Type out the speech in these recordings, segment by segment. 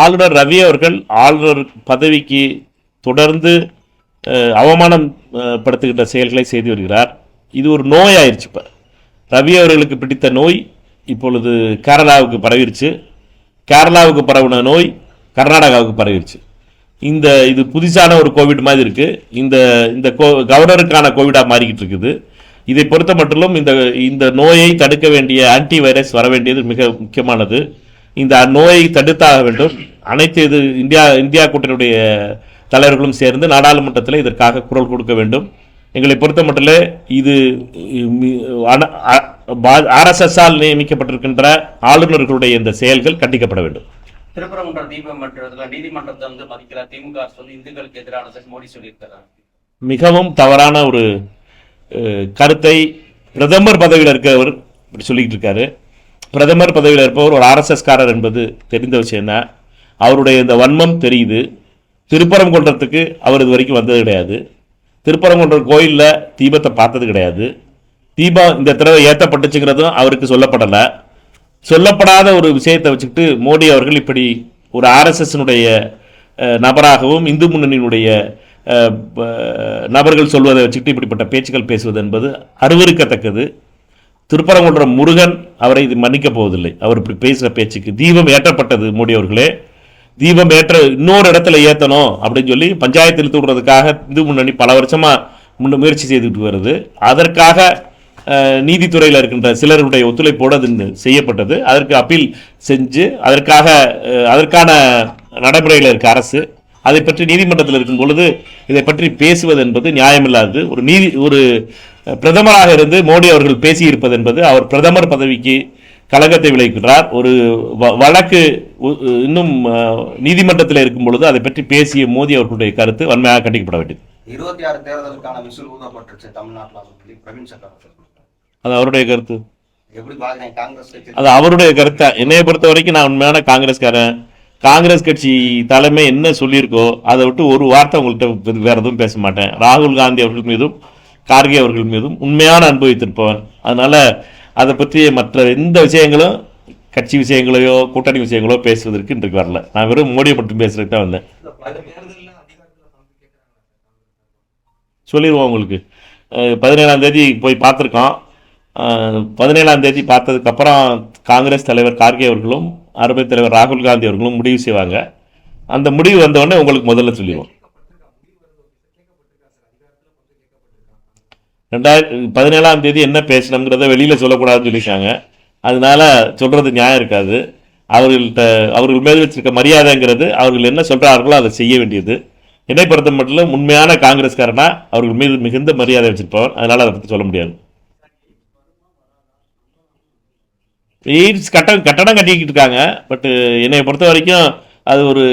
ஆளுநர் ரவி அவர்கள் ஆளுநர் பதவிக்கு தொடர்ந்து அவமானம் படுத்துகின்ற செயல்களை செய்து வருகிறார். இது ஒரு நோயாயிருச்சு. இப்போ ரவி அவர்களுக்கு பிடித்த நோய் இப்பொழுது கேரளாவுக்கு பரவிருச்சு. கேரளாவுக்கு பரவின நோய் கர்நாடகாவுக்கு பரவிருச்சு. இது புதுசான ஒரு கோவிட் மாதிரி இருக்குது. இந்த கவர்னருக்கான கோவிடாக மாறிக்கிட்டு இருக்குது. இதை பொறுத்த மட்டிலும் இந்த நோயை தடுக்க வேண்டிய ஆன்டி வைரஸ் வர வேண்டியது மிக முக்கியமானது. இந்த நோயை தடுத்தாக வேண்டும். அனைத்து இந்தியா கூட்டணியுடைய தலைவர்களும் சேர்ந்து நாடாளுமன்றத்தில் இதற்காக குரல் கொடுக்க வேண்டும். எங்களை பொறுத்த மட்டிலே இது RSS-ஆல் நியமிக்கப்பட்டிருக்கின்ற ஆளுநர்களுடைய இந்த செயல்கள் கண்டிக்கப்பட வேண்டும். திருப்பரங்குன்றம் தீபமன்றத்தில் நீதிமன்றத்தை மதிக்கிற திமுக இந்துக்களுக்கு எதிரானது மோடி சொல்லியிருக்கிறார். மிகவும் தவறான ஒரு கருத்தை பிரதமர் பதவியில் இருக்கிறவர் இப்படி சொல்லிக்கிட்டு இருக்காரு. பிரதமர் பதவியில் இருப்பவர் ஒரு RSS-காரர் என்பது தெரிந்த விஷயம் தான். அவருடைய இந்த வன்மம் தெரியுது. திருப்பரங்குன்றத்துக்கு அவர் இது வரைக்கும் வந்தது கிடையாது. திருப்பரங்குன்றம் கோயிலில் தீபத்தை பார்த்தது கிடையாது. தீபம் இந்த தடவை ஏற்றப்பட்டுச்சுங்கிறதும் அவருக்கு சொல்லப்படலை. சொல்லப்படாத ஒரு விஷயத்தை வச்சுக்கிட்டு மோடி அவர்கள் இப்படி ஒரு RSS-னுடைய நபராகவும் இந்து முன்னணியினுடைய நபர்கள் சொல்வதை வச்சுக்கிட்டு இப்படிப்பட்ட பேச்சுக்கள் பேசுவது என்பது அருவருக்கத்தக்கது. திருப்பரங்குன்றம் முருகன் அவரை இது மன்னிக்கப் போவதில்லை. அவர் இப்படி பேசுகிற பேச்சுக்கு. தீபம் ஏற்றப்பட்டது மோடி அவர்களே. தீபம் இன்னொரு இடத்துல ஏற்றணும் அப்படின்னு சொல்லி பஞ்சாயத்தில் தூடுறதுக்காக இந்து முன்னணி பல வருஷமாக முயற்சி செய்துட்டு வருது. அதற்காக நீதித்துறையில் இருக்கின்ற சிலருடைய ஒத்துழைப்போடு அது செய்யப்பட்டது. அதற்கு அப்பீல் செஞ்சு அதற்கான நடைமுறையில் இருக்க அரசு அதை பற்றி நீதிமன்றத்தில் இருக்கும் பொழுது இதை பற்றி பேசுவது என்பது நியாயமில்லாதது. ஒரு பிரதமராக இருந்து மோடி அவர்கள் பேசியிருப்பது என்பது அவர் பிரதமர் பதவிக்கு கலங்கத்தை விளைவிக்கிறார். ஒரு வழக்கு இன்னும் நீதிமன்றத்தில் இருக்கும் பொழுது அதை பற்றி பேசிய மோடி அவர்களுடைய கருத்து வன்மையாக கண்டிக்கப்பட வேண்டியது. 26 தேர்தலுக்கான விசில் ஊதப்பட்டுச்சு தமிழ்நாட்டில். பிரவீன் சக்கரவர்த்தி அது அவருடைய கருத்து. எப்படி பாக்குறீங்க காங்கிரஸ் கட்சி? அது அவருடைய கருத்தை. என்னைய பொறுத்த வரைக்கும் நான் உண்மையான காங்கிரஸ்காரன். காங்கிரஸ் கட்சி தலைமை என்ன சொல்லியிருக்கோ அதை விட்டு ஒரு வார்த்தை உங்கள்கிட்ட வேற எதுவும் பேச மாட்டேன். ராகுல் காந்தி அவர்கள் மீதும் கார்கே அவர்கள் மீதும் உண்மையான அன்பு வைத்திருப்பவன். அதனால அதை பற்றி மற்ற எந்த விஷயங்களும் கட்சி விஷயங்களையோ கூட்டணி விஷயங்களோ பேசுவதற்கு இன்றைக்கு வரல. நான் வெறும் மோடியை மட்டும் பேசுறதுக்கு தான் வந்தேன். சொல்லிடுவோம் உங்களுக்கு. 17ஆம் தேதி போய் பார்த்துருக்கோம். 17ஆம் தேதி பார்த்ததுக்கப்புறம் காங்கிரஸ் தலைவர் கார்கே அவர்களும் அருமை தலைவர் ராகுல் காந்தி அவர்களும் முடிவு செய்வாங்க. அந்த முடிவு வந்தவுடனே உங்களுக்கு முதல்ல சொல்லிடுவோம். 17ஆம் தேதி என்ன பேசணுங்கிறத வெளியில் சொல்லக்கூடாதுன்னு சொல்லியிருக்காங்க. அதனால சொல்கிறது நியாயம் இருக்காது. அவர்கள் மேல் வச்சிருக்க மரியாதைங்கிறது அவர்கள் என்ன சொல்கிறார்களோ அதை செய்ய வேண்டியது. என்னை பொறுத்த மட்டும் உண்மையான காங்கிரஸ்காரனா அவர்கள் மீது மிகுந்த மரியாதை வச்சிருப்பவர். அதனால் அதை பற்றி சொல்ல முடியாது. கட்டடம் கட்டிக்கிட்டு இருக்காங்க. பட் என்னை பொறுத்த வரைக்கும் அது ஒரு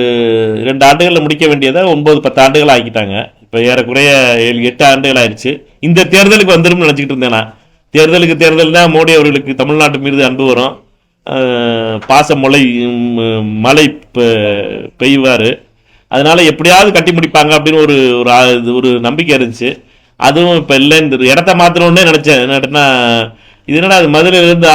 2 ஆண்டுகளில் முடிக்க வேண்டியதை 9-10 ஆண்டுகள் ஆக்கிட்டாங்க. இப்போ ஏறக்குறைய 7-8 ஆண்டுகள் ஆயிடுச்சு. இந்த தேர்தலுக்கு வந்துடும் நினச்சிக்கிட்டு இருந்தேன் நான். தேர்தல் தான் மோடி அவர்களுக்கு தமிழ்நாட்டு மீது அன்பு வரும். மழை பெய்வார். அதனால எப்படியாவது கட்டி முடிப்பாங்க அப்படின்னு ஒரு நம்பிக்கை இருந்துச்சு. அதுவும் இப்போ இல்லை. இந்த இடத்த மாற்றணுன்னே நினச்சேன். என்னன்னா இது என்னடா அது மதுரையிலேருந்து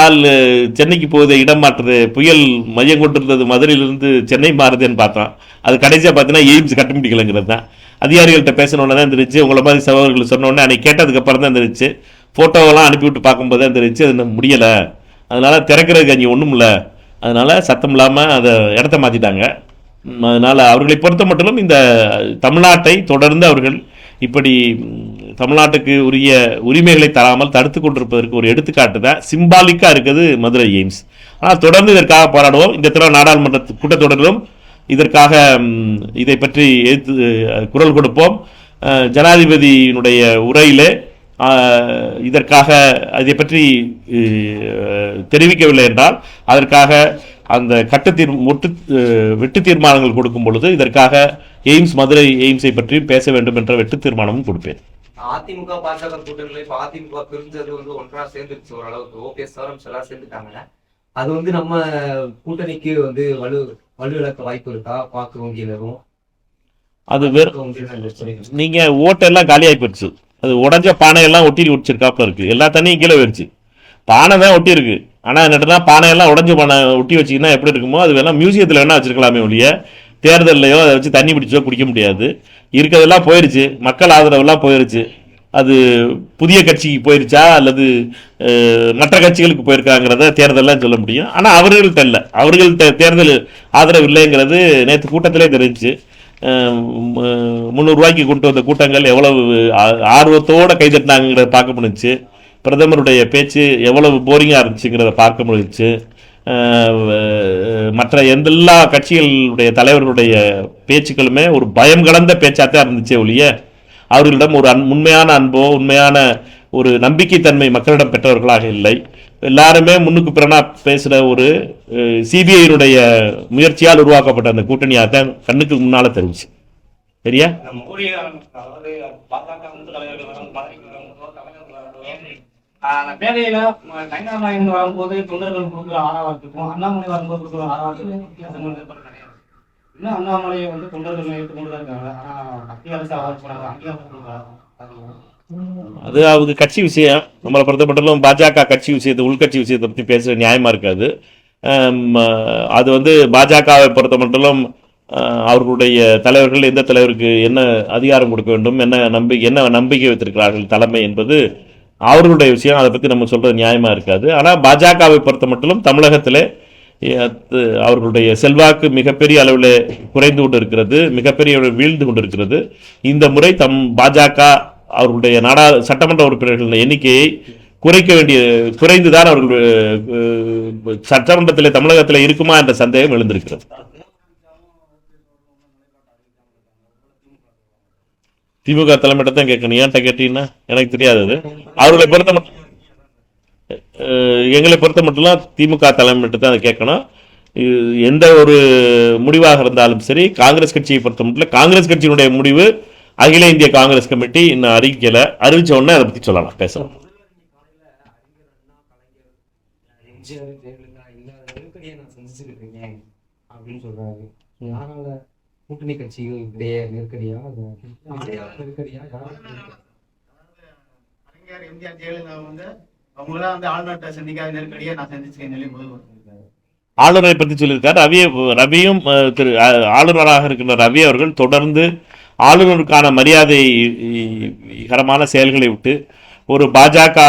சென்னைக்கு போகுது, இடம் மாற்றுறது, புயல் மையம் கொண்டிருந்தது மதுரையிலிருந்து சென்னை மாறுதுன்னு பார்த்தோம். அது கடைசியாக பார்த்தீங்கன்னா எய்ம்ஸ் கட்ட முடிக்கலைங்கிறது தான். அதிகாரிகள்கிட்ட பேசணுன்னு தான் தெரிஞ்சு. உங்களை மாதிரி சகோதரர்கள் சொன்னோடனே அன்றைக்கி கேட்டதுக்கப்புறம் தான் தெரிஞ்சு. ஃபோட்டோவெல்லாம் அனுப்பிவிட்டு பார்க்கும்போது தான் தெரிஞ்சு அது முடியலை. அதனால் திறக்கிறதுக்கு அங்கே ஒன்றும் இல்லை. அதனால் சத்தம் இல்லாமல் அதை இடத்த மாற்றிட்டாங்க. அதனால் அவர்களை பொறுத்த மட்டும் இந்த தமிழ்நாட்டை தொடர்ந்து அவர்கள் இப்படி தமிழ்நாட்டுக்கு உரிய உரிமைகளை தராமல் தடுத்து கொண்டிருப்பதற்கு ஒரு எடுத்துக்காட்டு தான். சிம்பாலிக்காக இருக்குது மதுரை எய்ம்ஸ். ஆனால் தொடர்ந்து இதற்காக போராடுவோம். இந்த தடவை நாடாளுமன்ற கூட்டத்தொடரிலும் இதற்காக இதை பற்றி குரல் கொடுப்போம். ஜனாதிபதியினுடைய உரையிலே இதற்காக அதை பற்றி தெரிவிக்கவில்லை என்றால் அதற்காக அந்த வெட்டு தீர்மானங்கள் கொடுக்கும் பொழுது இதற்காக மதுரை எய்ம்ஸை பற்றி பேச வேண்டும் என்ற வெட்டு தீர்மானமும் கொடுப்பேன். அதிமுக பாஜக கூட்டணியில் இப்போ அதிமுக பிரிஞ்சது ஒன்றா சேர்ந்துருச்சு. ஓரளவுக்கு ஓபிஎஸ் எல்லாம் சேர்ந்துட்டாங்க. அது நம்ம கூட்டணிக்கு வலுவிழக்க வாய்ப்பு இருக்கா? வாக்கு வங்கியிலும் அது நீங்க ஓட்டெல்லாம் காலியாகி போயிடுச்சு. அது உடஞ்ச பானையெல்லாம் ஒட்டி ஒடிச்சிருக்காப்புல இருக்கு. எல்லா தண்ணியும் கீழே போயிடுச்சு. பானை தான் ஒட்டி இருக்கு. ஆனால் என்னட்டுனா பானையெல்லாம் உடஞ்சி பானை ஒட்டி வச்சிங்கன்னா எப்படி இருக்குமோ அது வேணால் மியூசியத்தில் வேணால் வச்சிருக்கலாமே ஒழிய தேர்தல்லையோ அதை வச்சு தண்ணி பிடிச்சோ குடிக்க முடியாது. இருக்கிறதெல்லாம் போயிருச்சு, மக்கள் ஆதரவெல்லாம் போயிருச்சு. அது புதிய கட்சிக்கு போயிருச்சா அல்லது மற்ற கட்சிகளுக்கு போயிருக்காங்கிறத தேர்தலில் சொல்ல முடியும். ஆனால் அவர்கள்ட்ட இல்லை, அவர்கள்ட்ட தேர்தல் ஆதரவு இல்லைங்கிறது நேற்று கூட்டத்திலே தெரிஞ்சிச்சு. 300 ரூபாய்க்கு கொண்டு வந்த கூட்டங்கள் எவ்வளவு ஆர்வத்தோடு கைதட்டினாங்கிறத பார்க்க முடிஞ்சிச்சு. பிரதமருடைய பேச்சு எவ்வளவு போரிங்காக இருந்துச்சுங்கிறத பார்க்க முடிஞ்சிச்சு. மற்ற எல்லா கட்சிகளுடைய தலைவர்களுடைய பேச்சுக்களுமே ஒரு பயம் கலந்த பேச்சாத்தான் இருந்துச்சே ஒழிய அவர்களிடம் ஒரு உண்மையான அன்போ உண்மையான ஒரு நம்பிக்கைத்தன்மை மக்களிடம் பெற்றவர்களாக இல்லை. எல்லாருமே முன்னுக்கு பிறனா பேசுகிற ஒரு சிபிஐனுடைய முயற்சியால் உருவாக்கப்பட்ட அந்த கூட்டணியாகத்தான் கண்ணுக்கு முன்னால் தெரிஞ்சு. சரியா? மேடையில நயனார் வரும்போது தொண்டர்கள் கொடுக்குற ஆறாவதுக்கும் அண்ணாமலை வரும்போது கொடுக்குற ஆறாவதுக்கும் வித்தியாசம் கிடையாது. இன்னும் அண்ணாமலையை வந்து தொண்டர்கள் ஏற்றுக்கொண்டுதான் இருக்காங்க. ஆனா மத்திய அரசு அவார்டு போனாங்க, அங்கீகாரம். அது அவங்க கட்சி விஷயம். நம்மளை பொறுத்த மட்டும் பாஜக கட்சி விஷயத்தை உள்கட்சி விஷயத்தை பற்றி பேசுகிற நியாயமாக இருக்காது. அது வந்து பாஜகவை பொறுத்த மட்டும் அவர்களுடைய தலைவர்கள் எந்த தலைவருக்கு என்ன அதிகாரம் கொடுக்க வேண்டும், என்ன நம்பிக்கை வைத்திருக்கிறார்கள் தலைமை என்பது அவர்களுடைய விஷயம். அதை பற்றி நம்ம சொல்கிறது நியாயமாக இருக்காது. ஆனால் பாஜகவை பொறுத்த மட்டும் தமிழகத்தில் அவர்களுடைய செல்வாக்கு மிகப்பெரிய அளவில் குறைந்து கொண்டு இருக்கிறது, மிகப்பெரிய வீழ்ந்து கொண்டு இருக்கிறது. இந்த முறை பாஜக அவர்களுடைய சட்டமன்ற உறுப்பினர்களின் எண்ணிக்கையை குறைந்துதான் அவர்கள் சட்டமன்றத்தில் தமிழகத்தில் இருக்குமா என்ற சந்தேகம் எழுந்திருக்கிறது. திமுக தலைமையிட்ட தான் கேட்கணும். ஏன்ட்ட கேட்டீங்கன்னா எனக்கு தெரியாது. அது அவர்களை பொறுத்த மட்டும் எங்களை பொறுத்த மட்டும்லாம் திமுக தலைமையிட்ட தான் அதை கேட்கணும். எந்த ஒரு முடிவாக இருந்தாலும் சரி, காங்கிரஸ் கட்சியை பொறுத்த மட்டும் காங்கிரஸ் கட்சியினுடைய முடிவு அகில இந்திய காங்கிரஸ் கமிட்டி இன்னும் அறிவிச்ச உடனே அதை பற்றி சொல்லலாம், பேசலாம். அப்படின்னு சொல்றாரு. அதனால கூட்டணி கட்சிகள் இடையே நெருக்கடியா நெருக்கடியா எம்ஜிஆர் ஜெயலலிதா வந்து அவங்களாம் வந்து ஆளுநர்கிட்ட சந்திக்காத நெருக்கடியா நான் சந்திச்சேன் சொல்லி முதல்வர் ஆளுநரை பற்றி சொல்லியிருக்கார். ரவியும் திரு ஆளுநராக இருக்கின்ற ரவி அவர்கள் தொடர்ந்து ஆளுநருக்கான மரியாதைகரமான செயல்களை விட்டு ஒரு பாஜக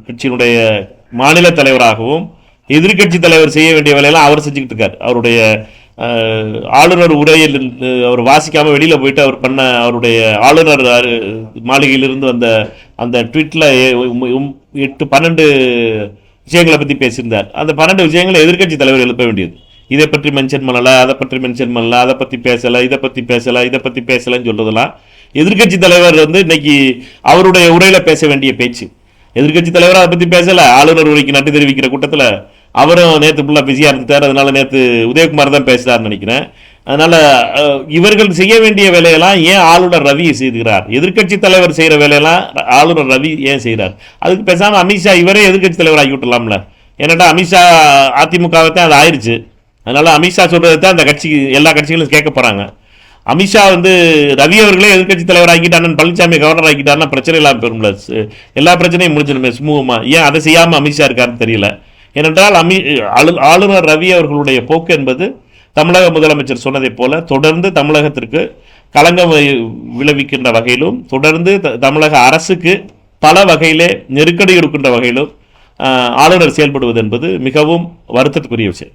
கட்சியினுடைய மாநில தலைவராகவும் எதிர்கட்சி தலைவர் செய்ய வேண்டிய வேலையெல்லாம் அவர் செஞ்சுக்கிட்டு இருக்கார். அவருடைய ஆளுநர் உரையில் அவர் வாசிக்காமல் வெளியில் போயிட்டு அவர் பண்ண அவருடைய ஆளுநர் மாளிகையிலிருந்து வந்த அந்த ட்வீட்டில் 8-12 விஷயங்களை பற்றி பேசியிருந்தார். அந்த 12 விஷயங்களை எதிர்கட்சி தலைவர் எழுப்ப வேண்டியது. இதை பற்றி மென்ஷன் பண்ணலை, அதை பற்றி மென்ஷன் பண்ணல, அதை பற்றி பேசலை, இதை பற்றி பேசலை, இதை பற்றி பேசலைன்னு சொல்கிறதெல்லாம் எதிர்கட்சி தலைவர் வந்து இன்னைக்கு அவருடைய உரையில் பேச வேண்டிய பேச்சு. எதிர்கட்சி தலைவர் அதை பற்றி பேசலை. ஆளுநர் உரைக்கு நன்றி தெரிவிக்கிற கூட்டத்தில் அவரும் நேற்று ஃபுல்லாக பிஸியாக இருந்துட்டார். அதனால நேற்று உதயகுமார் தான் பேசுகிறார்னு நினைக்கிறேன். அதனால இவர்கள் செய்ய வேண்டிய வேலையெல்லாம் ஏன் ஆளுநர் ரவி செய்கிறார்? எதிர்கட்சி தலைவர் செய்கிற வேலையெல்லாம் ஆளுநர் ரவி ஏன் செய்கிறார்? அதுக்கு பேசாமல் அமித்ஷா இவரே எதிர்கட்சி தலைவர் ஆக்கி விட்டுலாம்ல. ஏன்னாட்டா அமித்ஷா அதிமுகவை தான் அது ஆயிடுச்சு. அதனால அமித்ஷா சொல்றது தான் அந்த கட்சி எல்லா கட்சிகளும் கேட்க போகிறாங்க. அமித்ஷா வந்து ரவி அவர்களே எதிர்கட்சி தலைவர் ஆக்கிட்டான்னு பழனிசாமி கவர்னர் ஆக்கிட்டாருன்னா பிரச்சனை இல்லாமல் பெறும்ல. எல்லா பிரச்சனையும் முடிஞ்சிடுமே சுமூகமாக. ஏன் அதை செய்யாமல் அமித்ஷா இருக்காருன்னு தெரியல. ஏனென்றால் ஆளுநர் ரவி அவர்களுடைய போக்கு என்பது தமிழக முதலமைச்சர் சொன்னதை போல தொடர்ந்து தமிழகத்திற்கு களங்கம் விளைவிக்கின்ற வகையிலும் தொடர்ந்து தமிழக அரசுக்கு பல வகையிலே நெருக்கடி இருக்கின்ற வகையிலும் ஆளுநர் செயல்படுவது என்பது மிகவும் வருத்தத்துக்குரிய விஷயம்.